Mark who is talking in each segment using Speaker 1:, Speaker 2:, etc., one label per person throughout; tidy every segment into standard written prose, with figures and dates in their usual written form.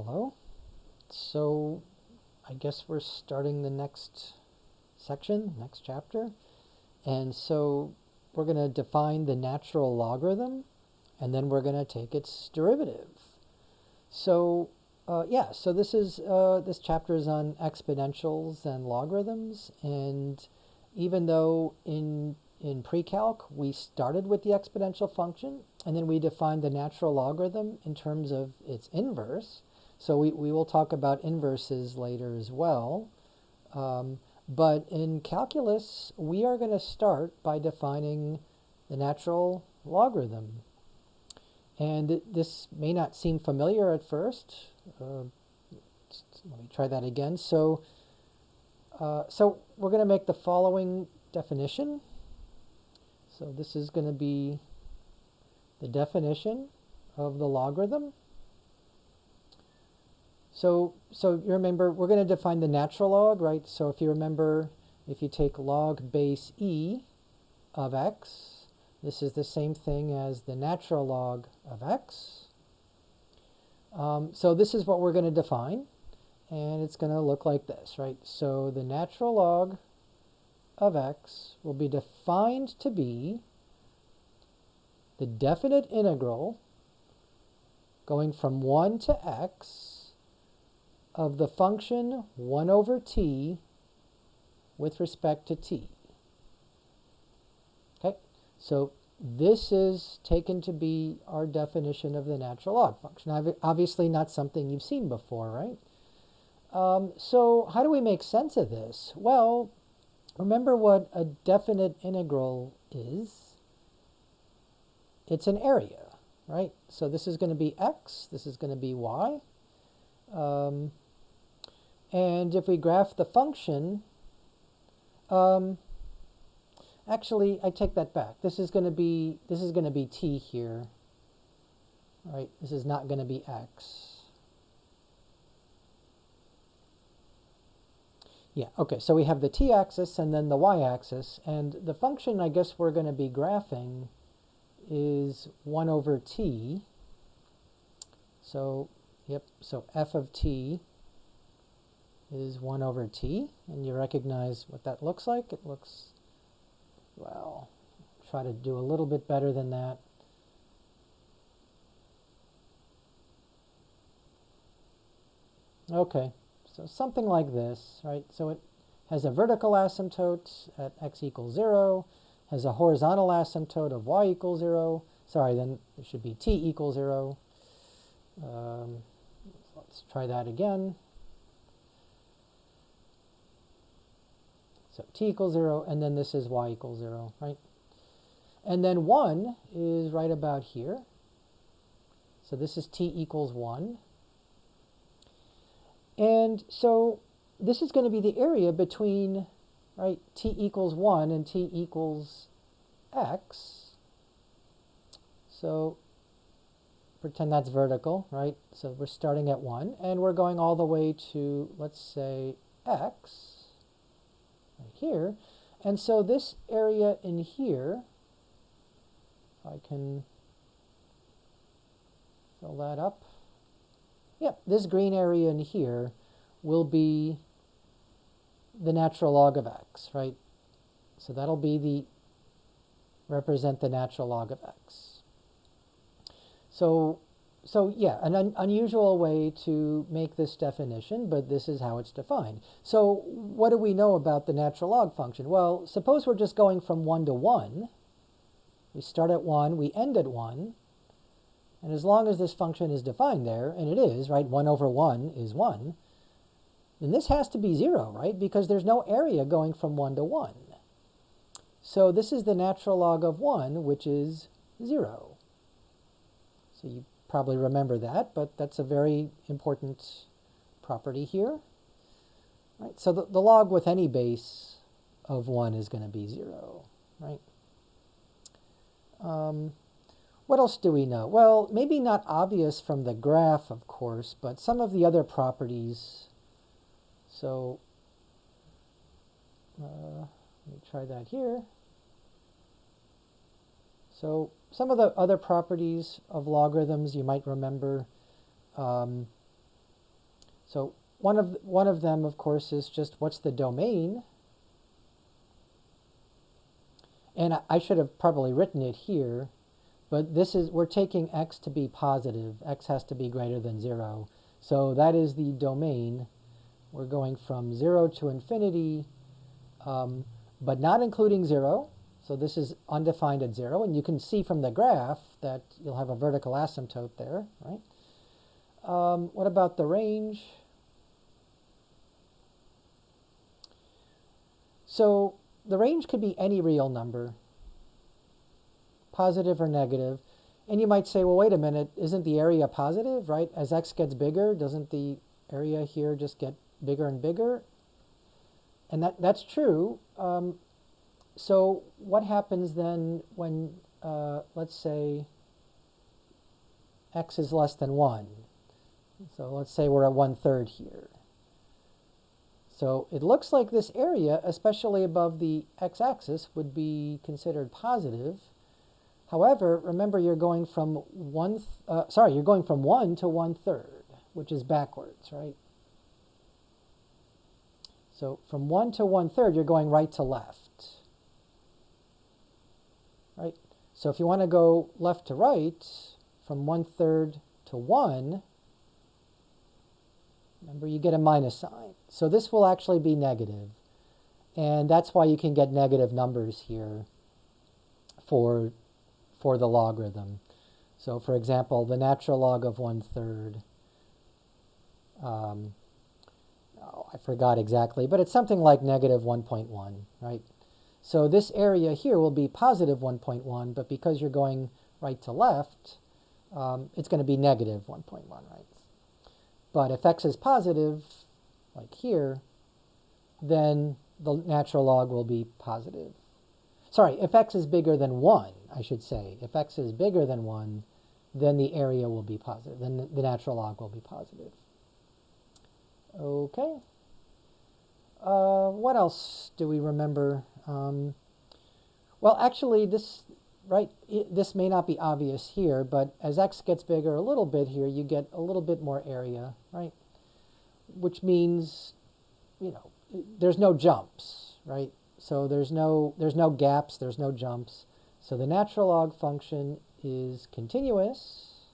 Speaker 1: Hello. So I guess we're starting the next section, next chapter. And so we're going to define the natural logarithm, and then we're going to take its derivative. So so this chapter is on exponentials and logarithms, and even though in pre-calc we started with the exponential function, and then we defined the natural logarithm in terms of its inverse. So we will talk about inverses later as well. But in calculus, we are going to start by defining the natural logarithm. And this may not seem familiar at first. Let me try that again. So we're going to make the following definition. So this is going to be the definition of the logarithm. So you remember, we're going to define the natural log, right? So if you remember, if you take log base e of x, this is the same thing as the natural log of x. So this is what we're going to define, and it's going to look like this, right? So the natural log of x will be defined to be the definite integral going from 1 to x of the function 1 over t with respect to t. Okay, so this is taken to be our definition of the natural log function. Obviously not something you've seen before, right? So how do we make sense of this? Well, remember what a definite integral is. It's an area, right? So this is going to be x, this is going to be y. And if we graph the function, actually, I take that back. This is going to be t here, right? This is not going to be x. Yeah, okay, so we have the t-axis and then the y-axis, and the function I guess we're going to be graphing is 1 over t. So, yep, so f of t is 1 over t, and you recognize what that looks like. It looks, well, try to do a little bit better than that. Okay, so something like this, right? So it has a vertical asymptote at x equals 0, has a horizontal asymptote of y equals 0. Sorry, then it should be t equals 0. Let's try that again. So t equals 0, and then this is y equals 0, right? And then 1 is right about here. So this is t equals 1. And so this is going to be the area between, right, t equals 1 and t equals x. So pretend that's vertical, right? So we're starting at 1, and we're going all the way to, let's say, x. Right here. And so this area in here, if I can fill that up. Yep, this green area in here will be the natural log of x, right? So that'll be represent the natural log of x. So yeah, an unusual way to make this definition, but this is how it's defined. So what do we know about the natural log function? Well, suppose we're just going from 1 to 1. We start at 1, we end at 1. And as long as this function is defined there, and it is, right, 1 over 1 is 1, then this has to be 0, right? Because there's no area going from 1 to 1. So this is the natural log of 1, which is 0. So you probably remember that, but that's a very important property here. Right? So the log with any base of 1 is going to be 0, right? What else do we know? Well, maybe not obvious from the graph, of course, but some of the other properties. So let me try that here. So some of the other properties of logarithms you might remember So one of them, of course, is just what's the domain. And I should have probably written it here, but we're taking x to be positive. X has to be greater than 0. So that is the domain. We're going from 0 to infinity, but not including 0. So this is undefined at 0. And you can see from the graph that you'll have a vertical asymptote there, right? What about the range? So the range could be any real number, positive or negative. And you might say, well, wait a minute, isn't the area positive, right? As x gets bigger, doesn't the area here just get bigger and bigger? And that's true. So what happens then when, let's say, x is less than 1? So let's say we're at 1/3 here. So it looks like this area, especially above the x-axis, would be considered positive. However, remember you're going from 1 to 1/3, which is backwards, right? So from 1 to 1/3, you're going right to left, right? So if you want to go left to right, from 1/3 to 1, remember you get a minus sign. So this will actually be negative. And that's why you can get negative numbers here for the logarithm. So for example, the natural log of 1/3, I forgot exactly, but it's something like negative 1.1, right? So this area here will be positive 1.1, but because you're going right to left, it's going to be negative 1.1, right? But if x is positive, like here, then the natural log will be positive. Sorry, if x is bigger than 1, I should say. If x is bigger than 1, then the area will be positive. Then the natural log will be positive. Okay. What else do we remember? Well, actually, this may not be obvious here, but as x gets bigger a little bit here, you get a little bit more area, right? Which means, there's no jumps, right? So there's no gaps, there's no jumps. So the natural log function is continuous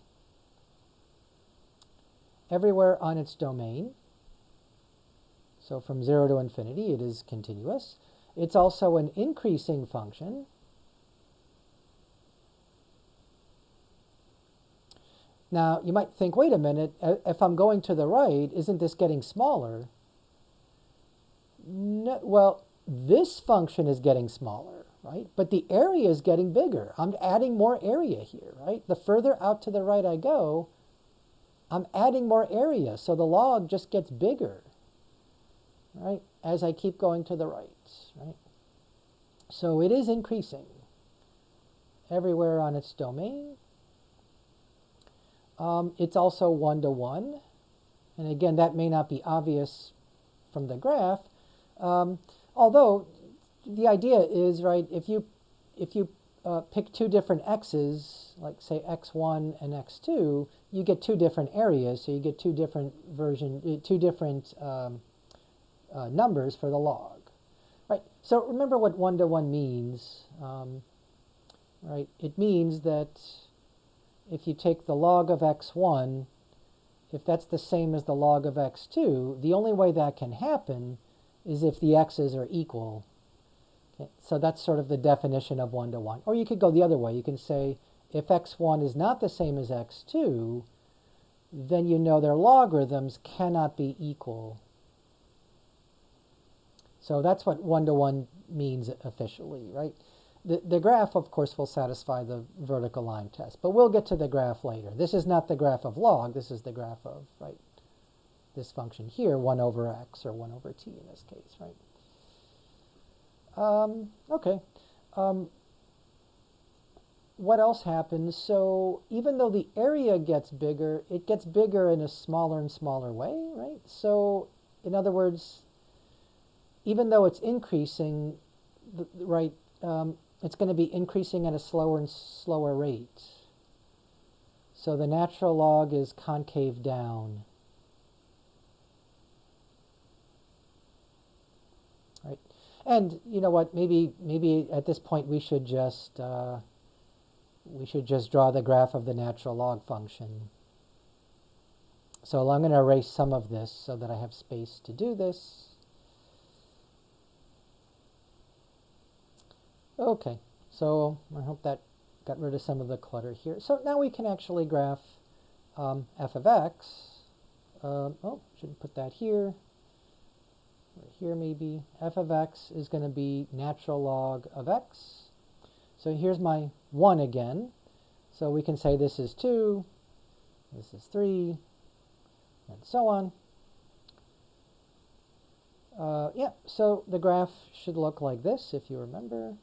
Speaker 1: everywhere on its domain. So from 0 to infinity, it is continuous. It's also an increasing function. Now, you might think, wait a minute, if I'm going to the right, isn't this getting smaller? No, well, this function is getting smaller, right? But the area is getting bigger. I'm adding more area here, right? The further out to the right I go, I'm adding more area. So the log just gets bigger, right, as I keep going to the right, right? So it is increasing everywhere on its domain. It's also 1 to 1. And again, that may not be obvious from the graph. Although the idea is, right, if you pick two different x's, like say x1 and x2, you get two different areas, so you get two different numbers for the log, right? So remember what 1 to 1 means, right? It means that if you take the log of x1, if that's the same as the log of x2, the only way that can happen is if the x's are equal. Okay, so that's sort of the definition of 1 to 1. Or you could go the other way. You can say if x1 is not the same as x2, then you know their logarithms cannot be equal. So that's what 1 to 1 means officially, right? The graph, of course, will satisfy the vertical line test, but we'll get to the graph later. This is not the graph of log. This is the graph of, right, this function here, 1 over x, or 1 over t in this case, right? Okay. What else happens? So even though the area gets bigger, it gets bigger in a smaller and smaller way, right? So in other words, even though it's increasing, right, it's going to be increasing at a slower and slower rate. So the natural log is concave down. And you know what? Maybe at this point we should just draw the graph of the natural log function. So I'm going to erase some of this so that I have space to do this. Okay, so I hope that got rid of some of the clutter here. So now we can actually graph f of x. Oh, shouldn't put that here. Right here maybe. F of x is going to be natural log of x. So here's my 1 again. So we can say this is 2, this is 3, and so on. Yeah, so the graph should look like this, if you remember.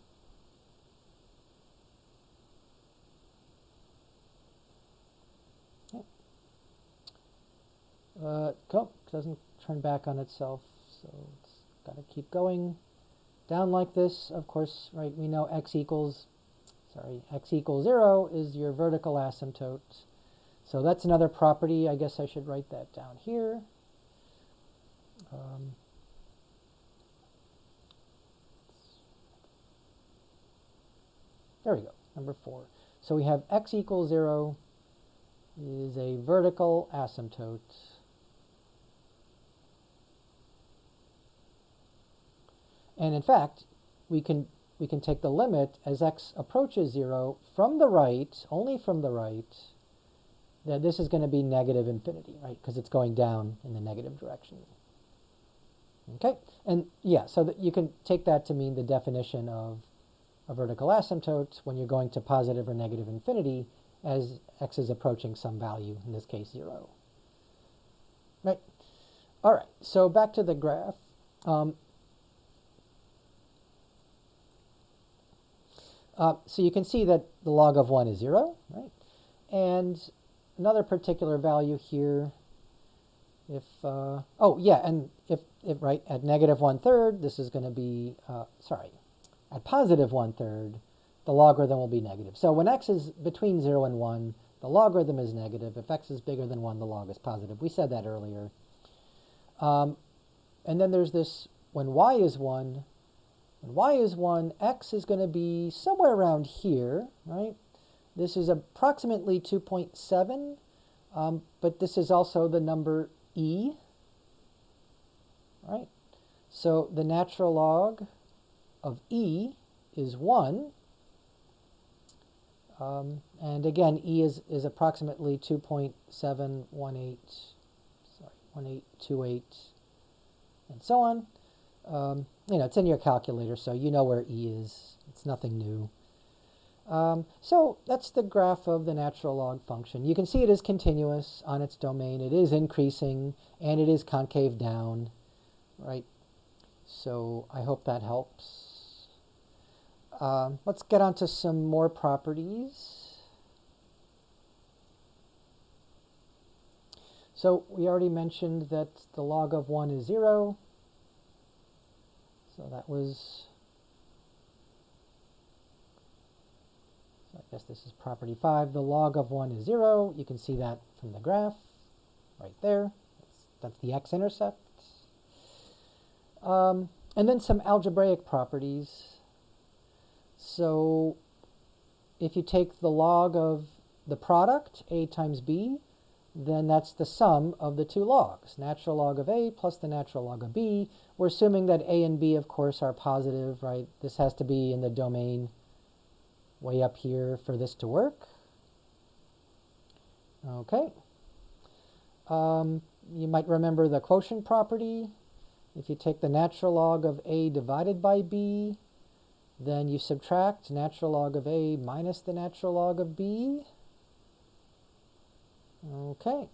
Speaker 1: Doesn't turn back on itself, so it's got to keep going down like this. Of course, right, we know x equals 0 is your vertical asymptote. So that's another property. I guess I should write that down here. There we go, number 4. So we have x equals 0 is a vertical asymptote. And in fact, we can take the limit as x approaches 0 from the right, only from the right, that this is going to be negative infinity, right? Because it's going down in the negative direction. Okay, and yeah, so that you can take that to mean the definition of a vertical asymptote when you're going to positive or negative infinity as x is approaching some value, in this case 0. Right? All right, so back to the graph. So you can see that the log of 1 is 0, right? And another particular value here, if, oh yeah, and if right, at negative 1/3, this is going to be, at positive 1/3, the logarithm will be negative. So when x is between 0 and 1, the logarithm is negative. If x is bigger than 1, the log is positive. We said that earlier. And then there's this, when y is 1, x is going to be somewhere around here, right? This is approximately 2.7, but this is also the number e, right? So the natural log of e is 1. And again, e is approximately 1828, and so on. You know, it's in your calculator, so you know where e is. It's nothing new. So that's the graph of the natural log function. You can see it is continuous on its domain. It is increasing, and it is concave down, right? So I hope that helps. Let's get on to some more properties. So we already mentioned that the log of 1 is 0. So that was, so I guess this is property 5. The log of 1 is 0. You can see that from the graph right there. That's the x-intercept. And then some algebraic properties. So if you take the log of the product, a times b, then that's the sum of the two logs, natural log of a plus the natural log of b. We're assuming that a and b, of course, are positive, right? This has to be in the domain way up here for this to work. Okay. You might remember the quotient property. If you take the natural log of a divided by b, then you subtract natural log of a minus the natural log of b. Okay.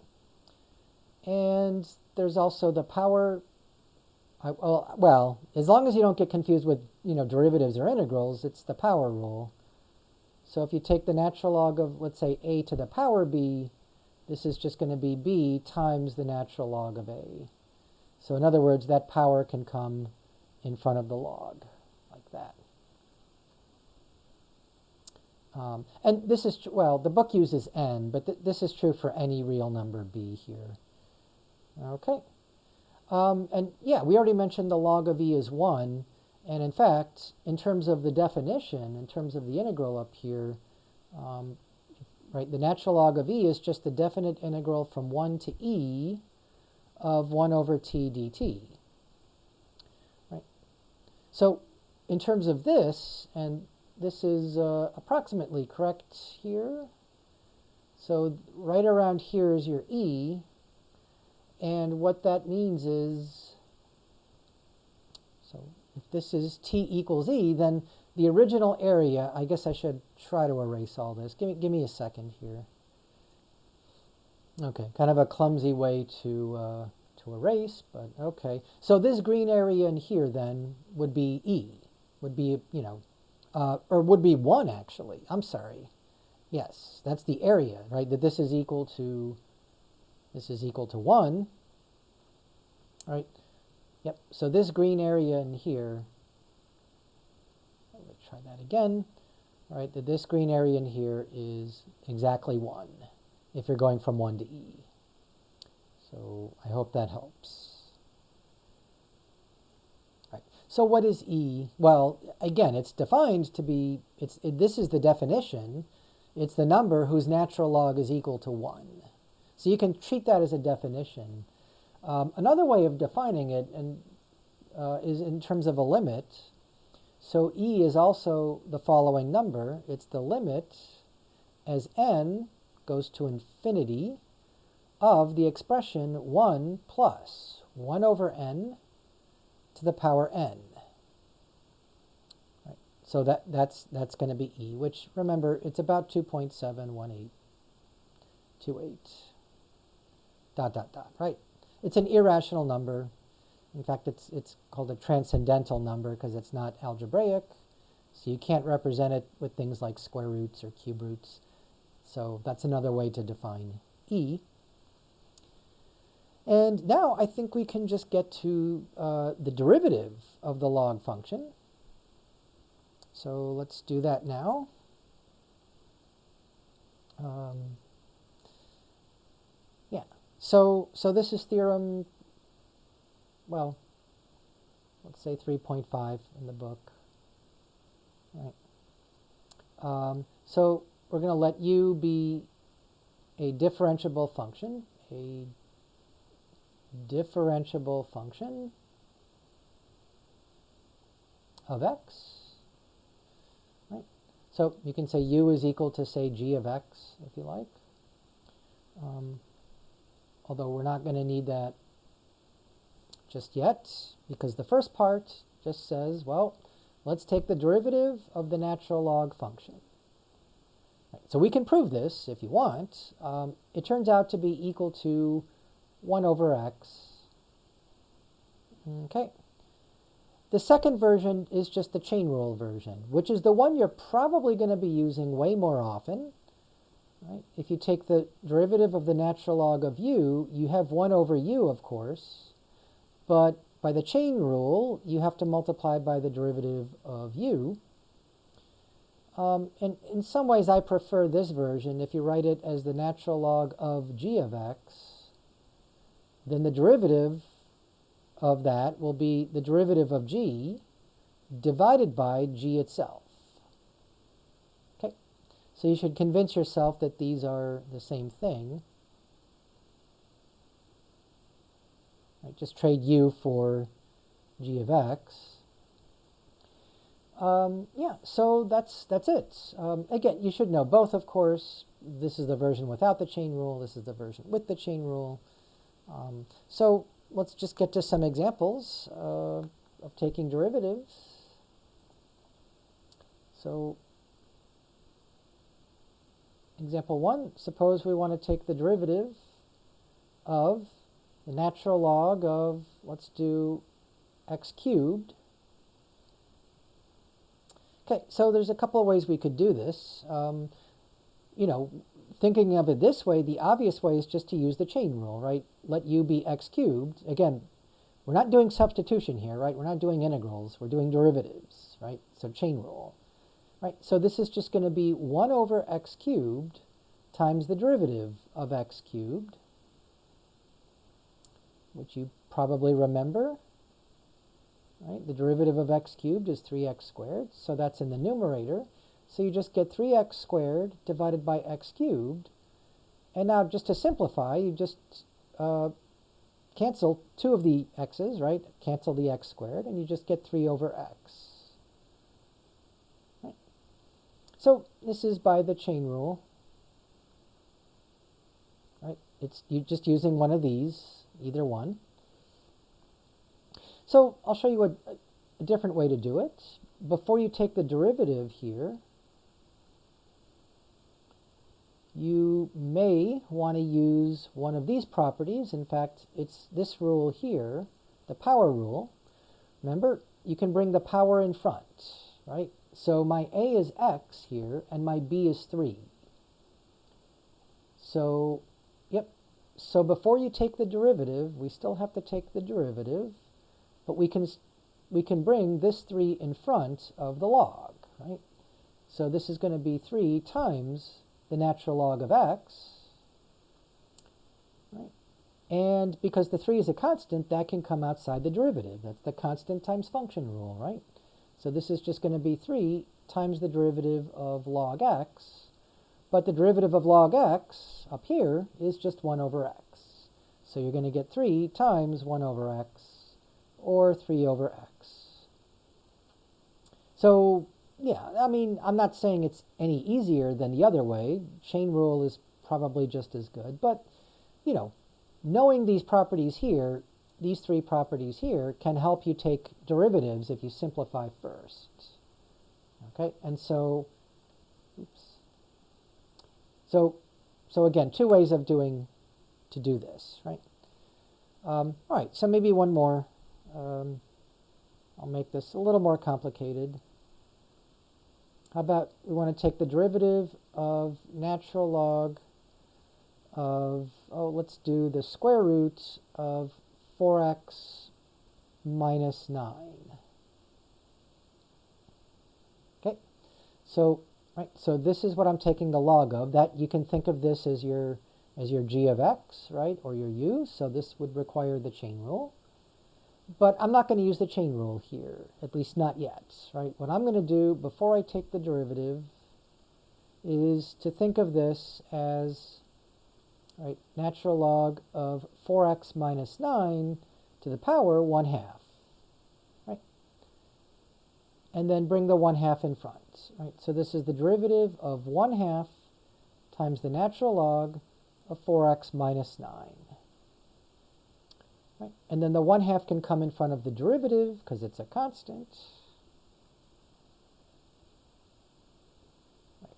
Speaker 1: And there's also the power. Well, as long as you don't get confused with, derivatives or integrals, it's the power rule. So if you take the natural log of, let's say, a to the power b, this is just going to be b times the natural log of a. So in other words, that power can come in front of the log, like that. And this is, well, the book uses n, but this is true for any real number b here. Okay. And yeah, we already mentioned the log of e is 1, And in fact, in terms of the definition, in terms of the integral up here, right, the natural log of e is just the definite integral from 1 to e of 1 over t dt. Right? So in terms of this, and this is approximately correct here. So right around here is your e. And what that means is, so if this is t equals e, then the original area, I guess I should try to erase all this. Give me a second here. Okay, kind of a clumsy way to erase, but okay. So this green area in here then would be e, would be, you know, or would be 1 actually. I'm sorry. Yes, that's the area, right? That this is equal to 1, right? Yep, so this green area in here, let's try that again, right? That this green area in here is exactly 1 if you're going from 1 to e. So I hope that helps. Right. So what is e? Well, again, it's defined to be, this is the definition. It's the number whose natural log is equal to 1. So you can treat that as a definition. Another way of defining it is in terms of a limit. So e is also the following number. It's the limit as n goes to infinity of the expression 1 plus 1 over n to the power n. Right. So that's going to be e, which, remember, it's about 2.71828. Dot, dot, dot, right? It's an irrational number. In fact, it's called a transcendental number because it's not algebraic. So you can't represent it with things like square roots or cube roots. So that's another way to define e. And now I think we can just get to the derivative of the log function. So let's do that now. Yeah. So this is theorem, well, let's say 3.5 in the book. Right. So we're going to let u be a differentiable function, of x. Right. So you can say u is equal to, say, g of x, if you like. Although we're not going to need that just yet, because the first part just says, well, let's take the derivative of the natural log function. Right. So we can prove this if you want. It turns out to be equal to 1 over x. Okay. The second version is just the chain rule version, which is the one you're probably going to be using way more often. Right? If you take the derivative of the natural log of u, you have 1 over u, of course. But by the chain rule, you have to multiply by the derivative of u. And in some ways, I prefer this version. If you write it as the natural log of g of x, then the derivative of that will be the derivative of g divided by g itself. Okay, so you should convince yourself that these are the same thing. Right, just trade u for g of x. Yeah, so that's it. Again, you should know both, of course. This is the version without the chain rule. This is the version with the chain rule. So let's just get to some examples of taking derivatives. So example 1, suppose we want to take the derivative of the natural log of, let's do x cubed. Okay, so there's a couple of ways we could do this. You know, thinking of it this way, the obvious way is just to use the chain rule, right? Let u be x cubed. Again, we're not doing substitution here, right? We're not doing integrals. We're doing derivatives, right? So chain rule, right? So this is just going to be 1 over x cubed times the derivative of x cubed, which you probably remember. right? The derivative of x cubed is 3x squared, so that's in the numerator. So you just get 3x squared divided by x cubed. And now just to simplify, you just cancel two of the x's, right? Cancel the x squared, and you just get 3 over x. Right? So this is by the chain rule. Right? It's just using one of these, either one. So I'll show you a different way to do it. Before you take the derivative here, you may want to use one of these properties. In fact, it's this rule here, the power rule. Remember, you can bring the power in front, right? So my a is x here, and my b is 3. So, yep. So before you take the derivative, we still have to take the derivative, but we can bring this 3 in front of the log, right? So this is going to be 3 times the natural log of x, right? And because the 3 is a constant, that can come outside the derivative. That's the constant times function rule, right? So this is just going to be 3 times the derivative of log x, but the derivative of log x up here is just 1 over x. So you're going to get 3 times 1 over x, or 3 over x. So yeah, I mean, I'm not saying it's any easier than the other way. Chain rule is probably just as good. But, you know, knowing these properties here, these 3 properties here, can help you take derivatives if you simplify first. Okay, and so, oops. So again, 2 ways of to do this, right? All right, so maybe one more. I'll make this a little more complicated. How about we want to take the derivative of natural log of, let's do the square root of 4x minus 9. Okay, so this is what I'm taking the log of. That you can think of this as your g of x, right, or your u. So this would require the chain rule. But I'm not going to use the chain rule here, at least not yet, right? What I'm going to do before I take the derivative is to think of this as, right, natural log of 4x minus 9 to the power 1/2, right? And then bring the 1/2 in front, right? So this is the derivative of 1/2 times the natural log of 4x minus 9. Right. And then the 1/2 can come in front of the derivative because it's a constant. Right.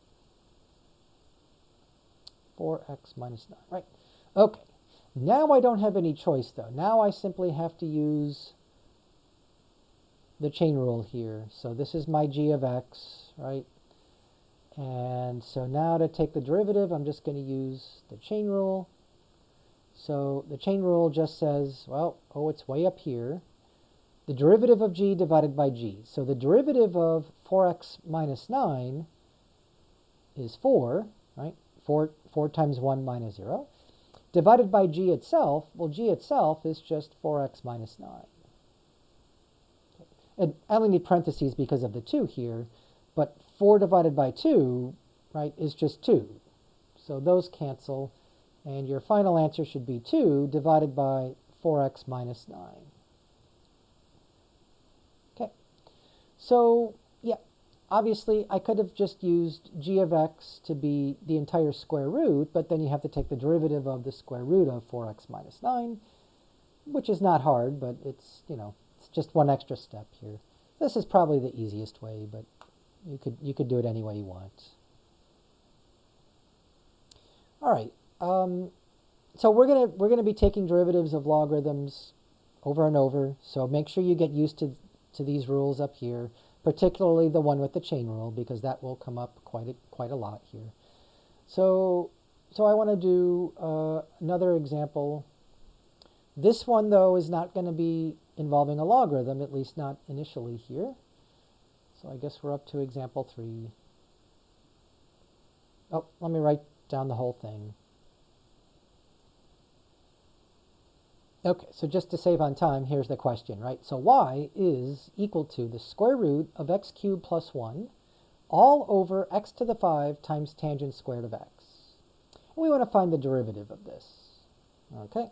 Speaker 1: 4x minus 9. Right. Okay. Now I don't have any choice, though. Now I simply have to use the chain rule here. So this is my g of x, right? And so now to take the derivative, I'm just going to use the chain rule. So the chain rule just says, well, it's way up here. The derivative of g divided by g. So the derivative of 4x minus 9 is 4, right? 4 times 1 minus 0. Divided by g itself, well, g itself is just 4x minus 9. And I only need parentheses because of the 2 here, but 4 divided by 2, right, is just 2. So those cancel. And your final answer should be 2 divided by 4x minus 9. Okay. So, yeah, obviously I could have just used g of x to be the entire square root, but then you have to take the derivative of the square root of 4x minus 9, which is not hard, but it's, it's just one extra step here. This is probably the easiest way, but you could do it any way you want. All right. So we're gonna be taking derivatives of logarithms over and over. So make sure you get used to these rules up here, particularly the one with the chain rule, because that will come up quite a lot here. So I want to do another example. This one, though, is not going to be involving a logarithm, at least not initially here. So I guess we're up to example 3. Oh, let me write down the whole thing. Okay, so just to save on time, here's the question, right? So y is equal to the square root of x cubed plus 1 all over x to the 5 times tangent squared of x. And we want to find the derivative of this. Okay.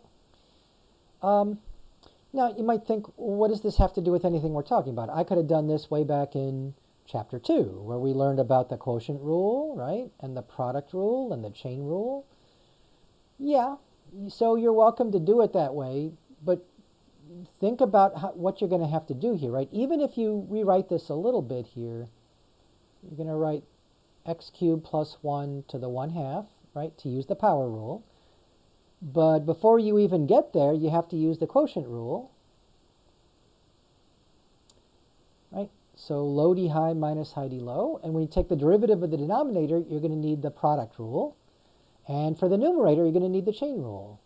Speaker 1: Now, you might think, well, what does this have to do with anything we're talking about? I could have done this way back in Chapter 2, where we learned about the quotient rule, right? And the product rule and the chain rule. Yeah, so you're welcome to do it that way, but think about what you're going to have to do here, right? Even if you rewrite this a little bit here, you're going to write x cubed plus 1 to the 1/2, right, to use the power rule. But before you even get there, you have to use the quotient rule, right? So low d high minus high d low. And when you take the derivative of the denominator, you're going to need the product rule. And for the numerator, you're going to need the chain rule.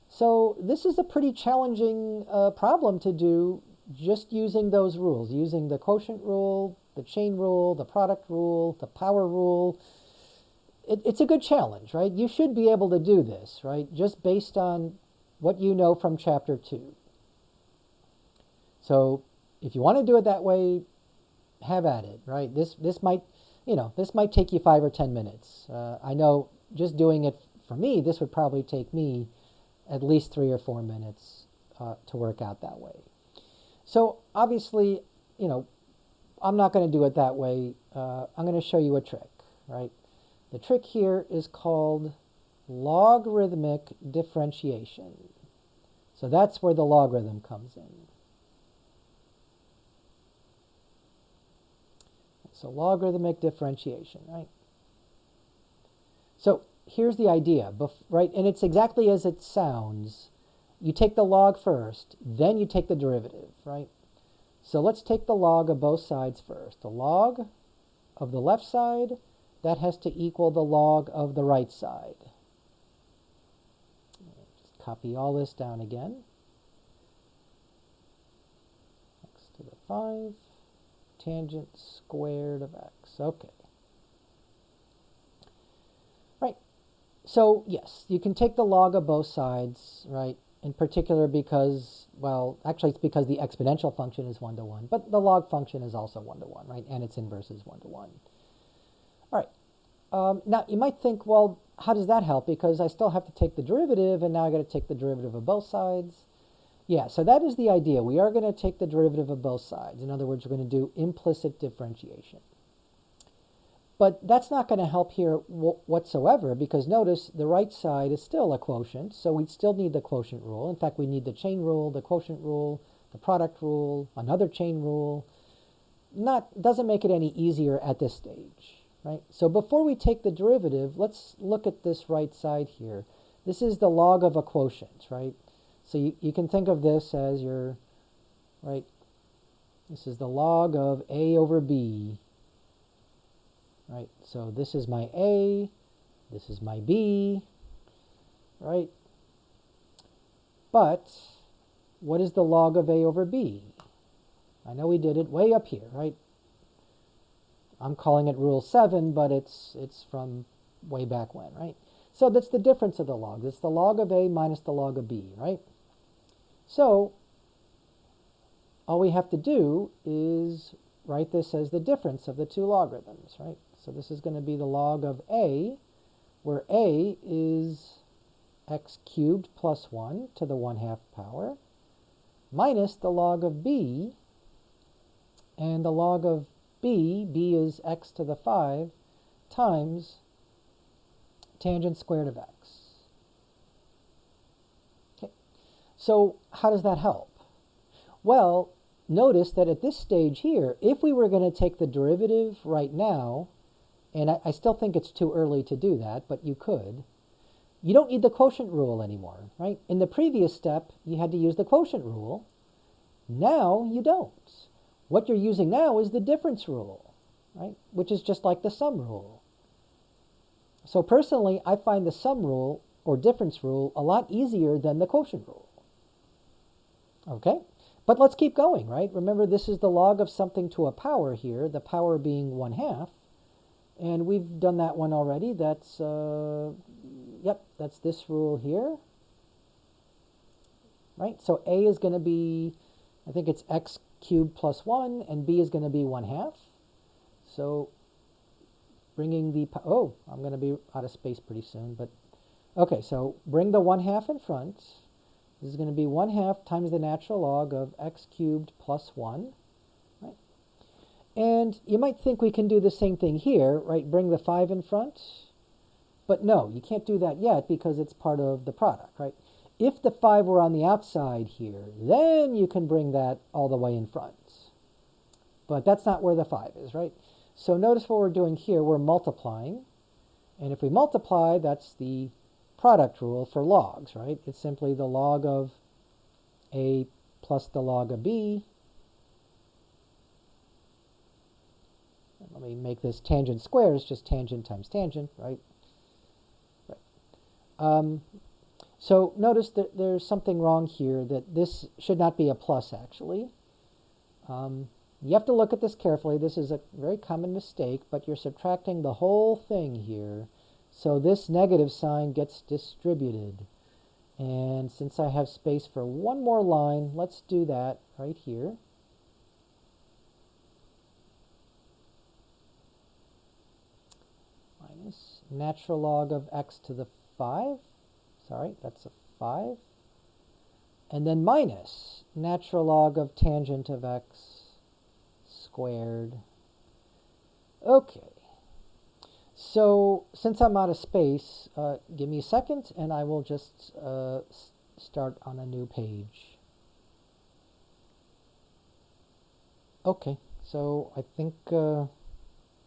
Speaker 1: So this is a pretty challenging problem to do just using those rules, using the quotient rule, the chain rule, the product rule, the power rule. It's a good challenge, right? You should be able to do this, right? Just based on what you know from Chapter 2. So if you want to do it that way, have at it, right? This might take you 5 or 10 minutes. I know just doing it for me, this would probably take me at least 3 or 4 minutes to work out that way. So obviously, I'm not going to do it that way. I'm going to show you a trick, right? The trick here is called logarithmic differentiation. So that's where the logarithm comes in. So logarithmic differentiation, right? So here's the idea, right? And it's exactly as it sounds. You take the log first, then you take the derivative, right? So let's take the log of both sides first. The log of the left side, that has to equal the log of the right side. Just copy all this down again. X to the 5, tangent squared of x. Okay. Right. So yes, you can take the log of both sides, right? In particular because, well, actually it's because the exponential function is 1 to 1, but the log function is also 1 to 1, right? And its inverse is 1 to 1. All right. Now, you might think, well, how does that help? Because I still have to take the derivative, and now I got to take the derivative of both sides. Yeah, so that is the idea. We are going to take the derivative of both sides. In other words, we're going to do implicit differentiation. But that's not going to help here whatsoever, because notice the right side is still a quotient, so we'd still need the quotient rule. In fact, we need the chain rule, the quotient rule, the product rule, another chain rule. Doesn't make it any easier at this stage. Right? So before we take the derivative, let's look at this right side here. This is the log of a quotient, right? So you can think of this as your, right, this is the log of a over b, right? So this is my a, this is my b, right? But what is the log of a over b? I know we did it way up here, right? I'm calling it Rule 7, but it's from way back when, right? So that's the difference of the logs. It's the log of a minus the log of b, right? So all we have to do is write this as the difference of the two logarithms, right? So this is going to be the log of a, where a is x cubed plus 1 to the 1/2 power, minus the log of b, and the log of b is x to the 5 times tangent squared of x. Okay. So how does that help? Well, notice that at this stage here, if we were going to take the derivative right now, and I still think it's too early to do that, but you could, you don't need the quotient rule anymore, right? In the previous step, you had to use the quotient rule. Now you don't. What you're using now is the difference rule, right? Which is just like the sum rule. So personally, I find the sum rule or difference rule a lot easier than the quotient rule. Okay? But let's keep going, right? Remember, this is the log of something to a power here, the power being 1/2. And we've done that one already. That's, that's this rule here. right? So a is going to be, I think it's x cubed plus 1, and b is going to be 1/2. So bringing the, oh, I'm going to be out of space pretty soon, but okay, so bring the 1/2 in front. This is going to be 1/2 times the natural log of x cubed plus 1. Right? And you might think we can do the same thing here, right? Bring the 5 in front. But no, you can't do that yet because it's part of the product, right? If the 5 were on the outside here, then you can bring that all the way in front. But that's not where the 5 is, right? So notice what we're doing here. We're multiplying. And if we multiply, that's the product rule for logs, right? It's simply the log of a plus the log of b. Let me make this tangent squares, just tangent times tangent, right? So notice that there's something wrong here, that this should not be a plus, actually. You have to look at this carefully. This is a very common mistake, but you're subtracting the whole thing here. So this negative sign gets distributed. And since I have space for one more line, let's do that right here. Minus natural log of x to the 5. Sorry, that's a 5. And then minus natural log of tangent of x squared. Okay. So since I'm out of space, give me a second and I will just start on a new page. Okay, so I think,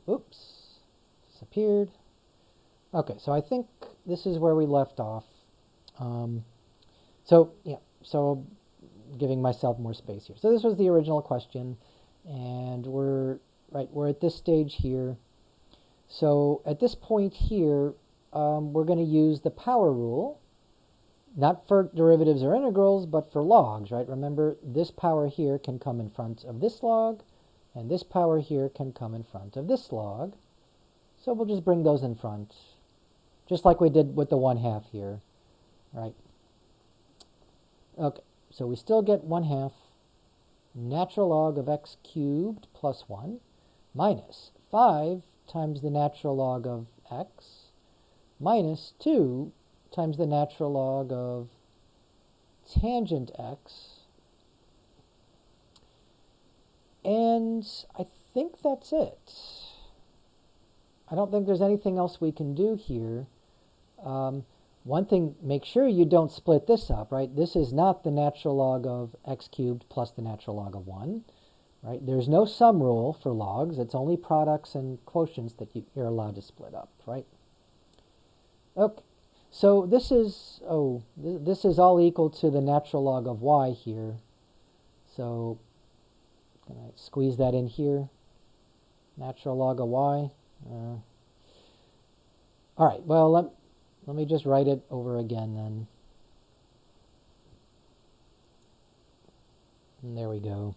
Speaker 1: oops, disappeared. Okay, so I think this is where we left off. So giving myself more space here. So this was the original question, and we're at this stage here. So at this point here, we're going to use the power rule, not for derivatives or integrals, but for logs, right? Remember, this power here can come in front of this log, and this power here can come in front of this log. So we'll just bring those in front, just like we did with the 1/2 here, right? Okay, so we still get 1/2 natural log of x cubed plus 1 minus 5 times the natural log of x minus 2 times the natural log of tangent x. And I think that's it. I don't think there's anything else we can do here. One thing, make sure you don't split this up, right? This is not the natural log of x cubed plus the natural log of 1, right? There's no sum rule for logs. It's only products and quotients that you're allowed to split up, right? Okay, so this is all equal to the natural log of y here. So can I squeeze that in here? Natural log of y. All right, well, let me just write it over again then. And there we go.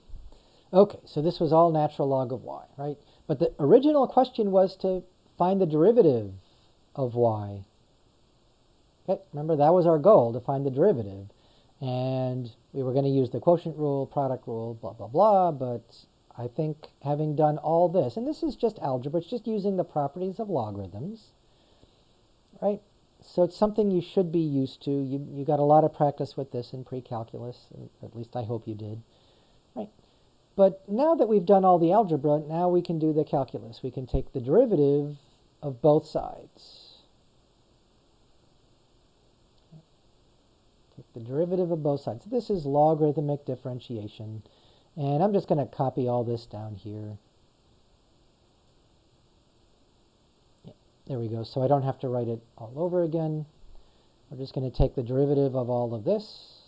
Speaker 1: Okay, so this was all natural log of y, right? But the original question was to find the derivative of y. Okay, remember that was our goal, to find the derivative. And we were going to use the quotient rule, product rule, blah, blah, blah, but I think having done all this, and this is just algebra, it's just using the properties of logarithms, right? So it's something you should be used to. You got a lot of practice with this in pre-calculus, at least I hope you did, right? But now that we've done all the algebra, now we can do the calculus. We can take the derivative of both sides. Take the derivative of both sides. This is logarithmic differentiation. And I'm just going to copy all this down here. There we go. So I don't have to write it all over again. We're just going to take the derivative of all of this.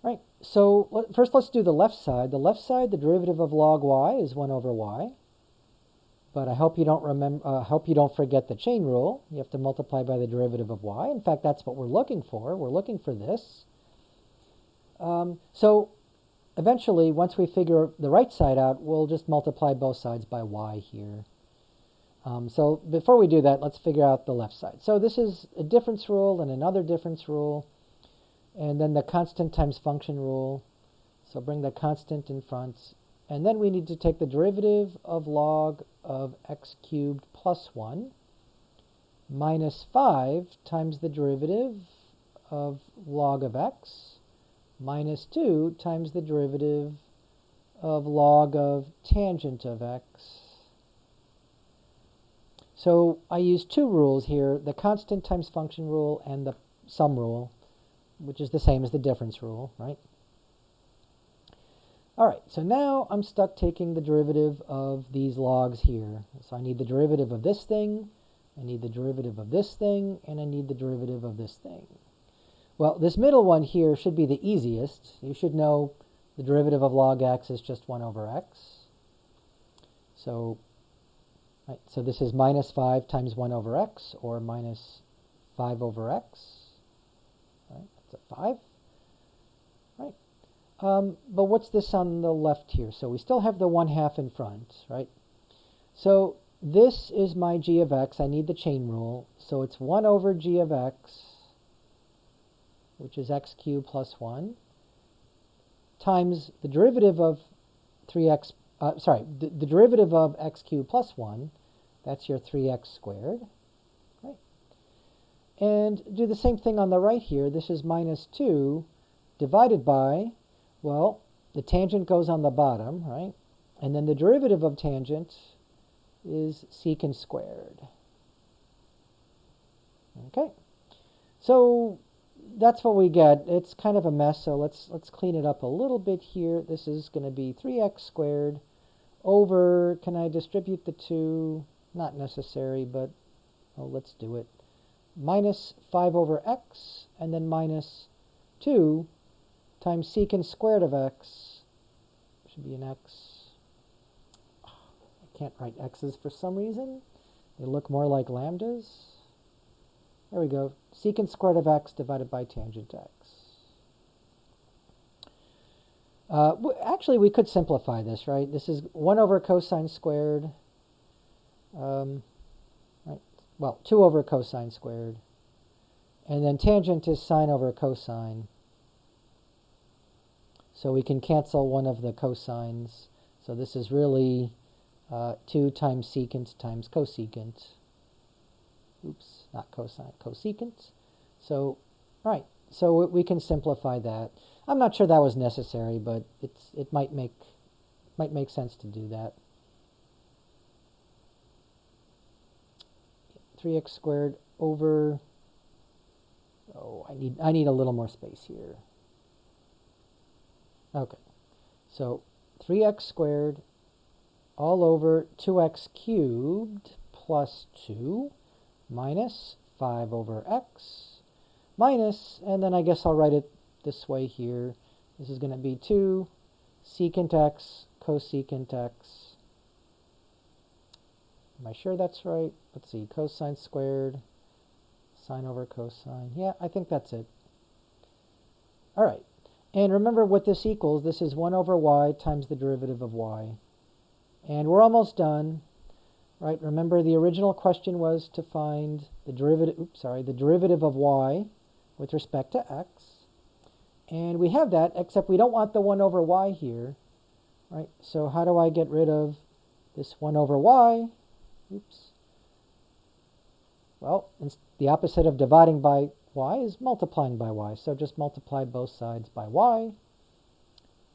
Speaker 1: Right. So first let's do the left side. The left side, the derivative of log y is 1 over y. But I hope you don't forget the chain rule. You have to multiply by the derivative of y. In fact, that's what we're looking for. We're looking for this. So eventually, once we figure the right side out, we'll just multiply both sides by y here. So before we do that, let's figure out the left side. So this is a difference rule and another difference rule. And then the constant times function rule. So bring the constant in front. And then we need to take the derivative of log of x cubed plus 1 minus 5 times the derivative of log of x minus 2 times the derivative of log of tangent of x. So I use two rules here, the constant times function rule and the sum rule, which is the same as the difference rule, right? All right, so now I'm stuck taking the derivative of these logs here. So I need the derivative of this thing, I need the derivative of this thing, and I need the derivative of this thing. Well, this middle one here should be the easiest. You should know the derivative of log x is just 1 over x. So, right, so this is minus 5 times 1 over x, or minus 5 over x. Right, that's a 5. Right. But what's this on the left here? So we still have the 1/2 in front, right? So this is my g of x. I need the chain rule. So it's 1 over g of x, which is x cubed plus 1, times the derivative of 3x, the derivative of x cubed plus 1, that's your 3x squared. Right? And do the same thing on the right here. This is minus 2 divided by, well, the tangent goes on the bottom, right? And then the derivative of tangent is secant squared. Okay. So that's what we get. It's kind of a mess, so let's clean it up a little bit here. This is going to be 3x squared over, can I distribute the 2? Not necessary, but oh, let's do it. Minus 5 over x, and then minus 2 times secant squared of x. Should be an x. I can't write x's for some reason. They look more like lambdas. There we go. Secant squared of x divided by tangent x. Actually, we could simplify this, right? This is 1 over cosine squared. Right? Well, 2 over cosine squared. And then tangent is sine over cosine. So we can cancel one of the cosines. So this is really 2 times secant times cosecant. Oops, not cosine, cosecant. So, right, so we can simplify that. I'm not sure that was necessary, but it might make sense to do that. 3x squared over, oh, I need a little more space here. Okay, so 3x squared all over 2x cubed plus 2 minus 5 over x minus, and then I guess I'll write it this way here. This is going to be 2 secant x cosecant x. Am I sure that's right? Let's see, cosine squared, sine over cosine. Yeah, I think that's it. All right. And remember what this equals. This is 1 over y times the derivative of y. And we're almost done. Right? Remember the original question was to find the derivative of y with respect to x. And we have that, except we don't want the 1 over y here. Right? So how do I get rid of this 1 over y? Oops. Well, the opposite of dividing by y is multiplying by y. So just multiply both sides by y.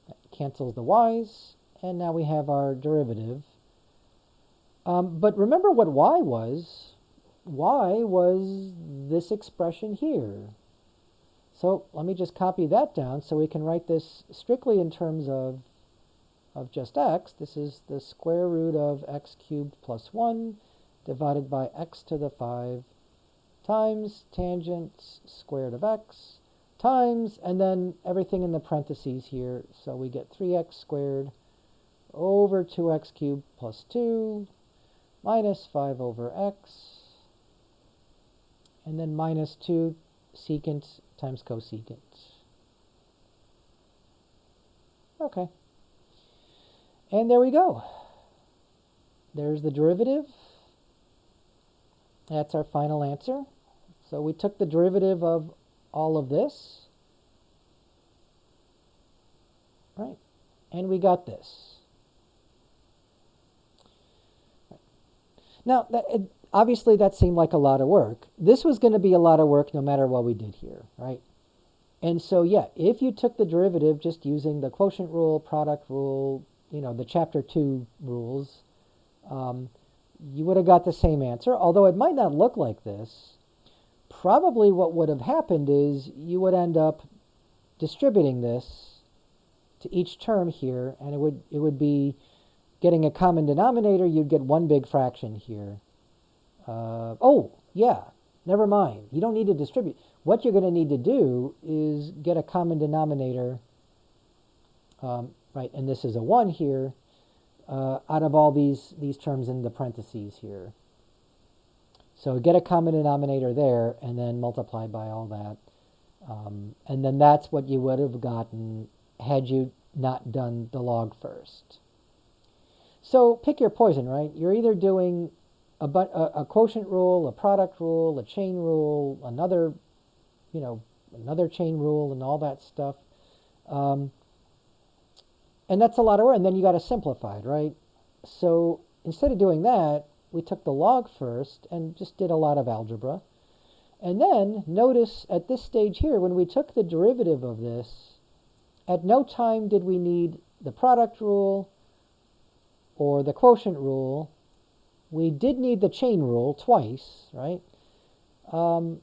Speaker 1: That cancels the y's. And now we have our derivative. But remember what y was. Y was this expression here. So let me just copy that down so we can write this strictly in terms of just x. This is the square root of x cubed plus 1 divided by x to the 5 times tangent squared of x times, and then everything in the parentheses here. So we get 3x squared over 2x cubed plus 2 minus 5 over x, and then minus 2 secant times cosecant. Okay. And there we go. There's the derivative. That's our final answer. So we took the derivative of all of this, right? And we got this. Now, obviously that seemed like a lot of work. This was going to be a lot of work no matter what we did here, right? And so, yeah, if you took the derivative just using the quotient rule, product rule, the chapter 2 rules, you would have got the same answer, although it might not look like this. Probably what would have happened is you would end up distributing this to each term here, and it would be getting a common denominator. You'd get one big fraction here. Oh, yeah, never mind. You don't need to distribute. What you're going to need to do is get a common denominator, right, and this is a 1 here, out of all these terms in the parentheses here. So get a common denominator there, and then multiply by all that. And then that's what you would have gotten had you not done the log first. So pick your poison, right? You're either doing a quotient rule, a product rule, a chain rule, another chain rule, and all that stuff. And that's a lot of work. And then you got to simplify it, right? So instead of doing that, we took the log first and just did a lot of algebra. And then notice at this stage here, when we took the derivative of this, at no time did we need the product rule or the quotient rule. We did need the chain rule twice, right? And,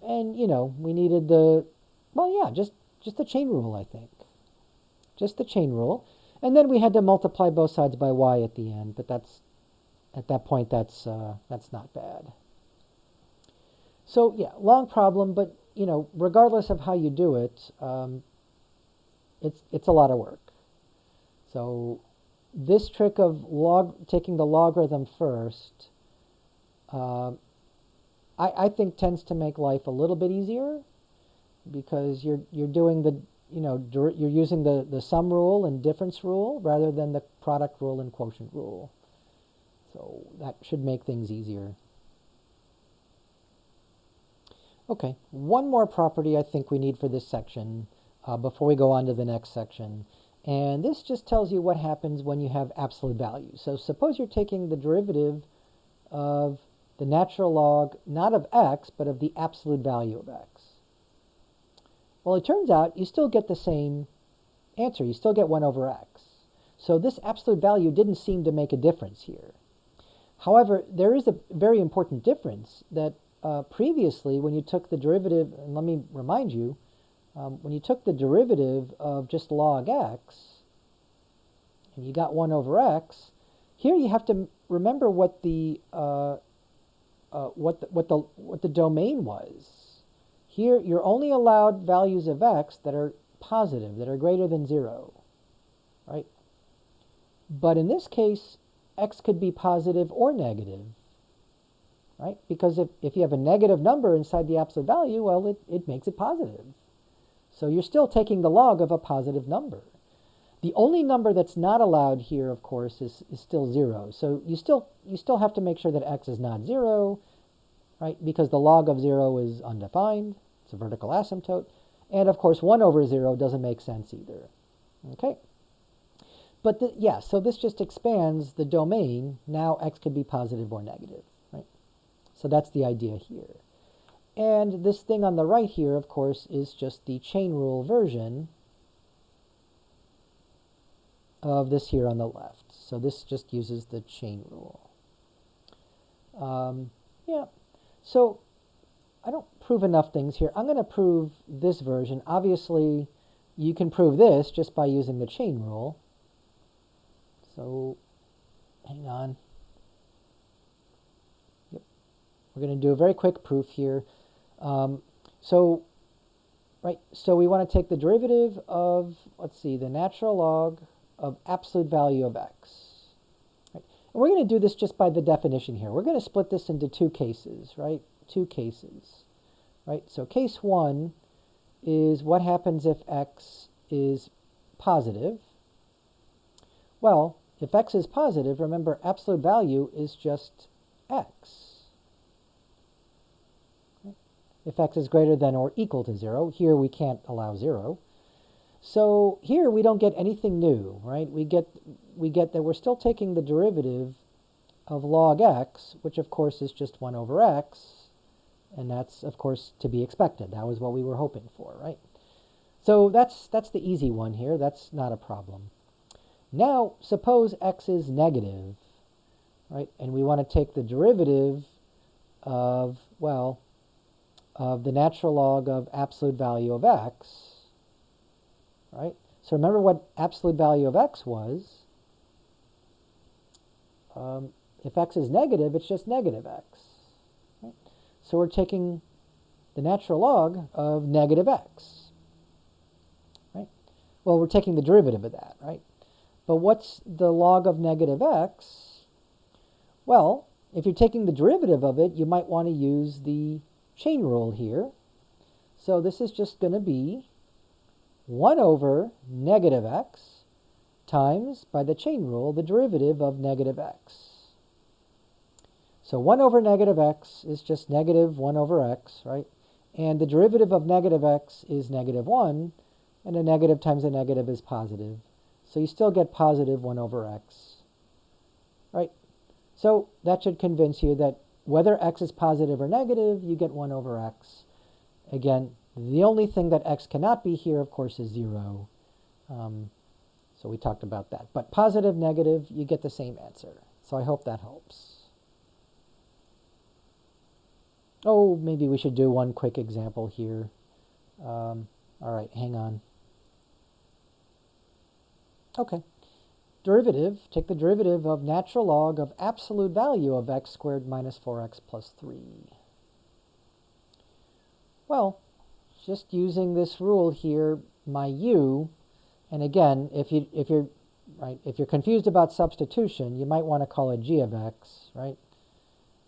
Speaker 1: we needed just the chain rule, I think. Just the chain rule. And then we had to multiply both sides by y at the end, but at that point, that's not bad. So, yeah, long problem, but, regardless of how you do it, it's a lot of work. So this trick of taking the logarithm first, I think tends to make life a little bit easier, because you're doing you're using the sum rule and difference rule rather than the product rule and quotient rule. So that should make things easier. Okay, one more property I think we need for this section before we go on to the next section. And this just tells you what happens when you have absolute values. So suppose you're taking the derivative of the natural log, not of x, but of the absolute value of x. Well, it turns out you still get the same answer. You still get 1 over x. So this absolute value didn't seem to make a difference here. However, there is a very important difference that previously when you took the derivative, and let me remind you, when you took the derivative of just log x, and you got 1 over x, here you have to remember what the domain was. Here you're only allowed values of x that are positive, that are greater than 0, right? But in this case, x could be positive or negative, right? Because if you have a negative number inside the absolute value, well, it makes it positive. So you're still taking the log of a positive number. The only number that's not allowed here, of course, is still 0. So you still have to make sure that x is not 0, right? Because the log of 0 is undefined. It's a vertical asymptote. And of course, 1 over 0 doesn't make sense either. Okay? But so this just expands the domain. Now x could be positive or negative, right? So that's the idea here. And this thing on the right here, of course, is just the chain rule version of this here on the left. So this just uses the chain rule. So I don't prove enough things here. I'm going to prove this version. Obviously, you can prove this just by using the chain rule. So hang on. Yep. We're going to do a very quick proof here. So we want to take the derivative of, the natural log of absolute value of x. Right? And we're going to do this just by the definition here. We're going to split this into two cases, right? Two cases, right? So case 1 is what happens if x is positive. Well, if x is positive, remember absolute value is just x. If x is greater than or equal to 0, here we can't allow 0. So here we don't get anything new, right? We get that we're still taking the derivative of log x, which of course is just 1 over x, and that's of course to be expected. That was what we were hoping for, right? So that's the easy one here. That's not a problem. Now suppose x is negative, right? And we want to take the derivative of, well, of the natural log of absolute value of x, right? So remember what absolute value of x was. If x is negative, it's just negative x. Right? So we're taking the natural log of negative x. Right? Well, we're taking the derivative of that, right? But what's the log of negative x? Well, if you're taking the derivative of it, you might want to use the chain rule here. So this is just going to be 1 over negative x times, by the chain rule, the derivative of negative x. So 1 over negative x is just negative 1 over x, right? And the derivative of negative x is negative 1, and a negative times a negative is positive. So you still get positive 1 over x, right? So that should convince you that whether x is positive or negative, you get 1 over x. Again, the only thing that x cannot be here, of course, is 0. So we talked about that. But positive, negative, you get the same answer. So I hope that helps. Oh, maybe we should do one quick example here. All right, hang on. Okay. Derivative, take the derivative of natural log of absolute value of x squared minus 4x plus 3. Well, just using this rule here, my u, and again, if you're confused about substitution, you might want to call it g of x, right?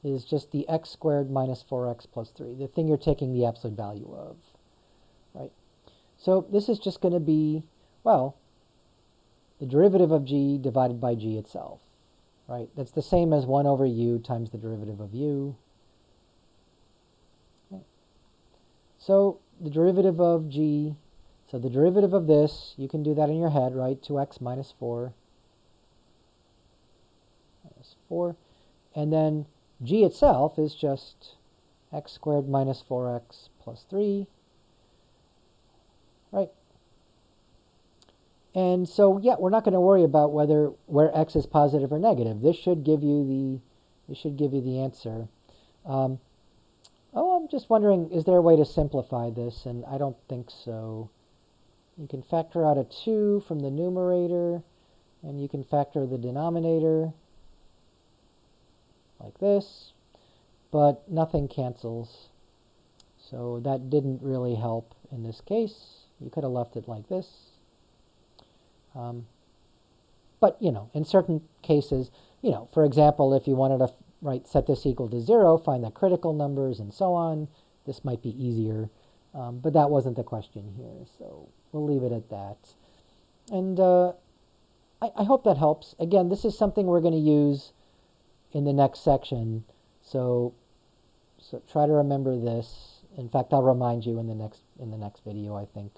Speaker 1: Is just the x squared minus 4x plus 3, the thing you're taking the absolute value of, right? So this is just going to be, well, the derivative of g divided by g itself, right? That's the same as 1 over u times the derivative of u. Right. So the derivative of g, so the derivative of this, you can do that in your head, right? 2x minus 4. Minus 4. And then g itself is just x squared minus 4x plus 3. Right? And so, yeah, we're not going to worry about where x is positive or negative. This should give you the answer. Oh, I'm just wondering, is there a way to simplify this? And I don't think so. You can factor out a 2 from the numerator, and you can factor the denominator like this, but nothing cancels. So that didn't really help in this case. You could have left it like this. But, in certain cases, for example, if you wanted to set this equal to 0, find the critical numbers and so on, this might be easier. But that wasn't the question here, so we'll leave it at that. And I hope that helps. Again, this is something we're going to use in the next section, so try to remember this. In fact, I'll remind you in the next video, I think.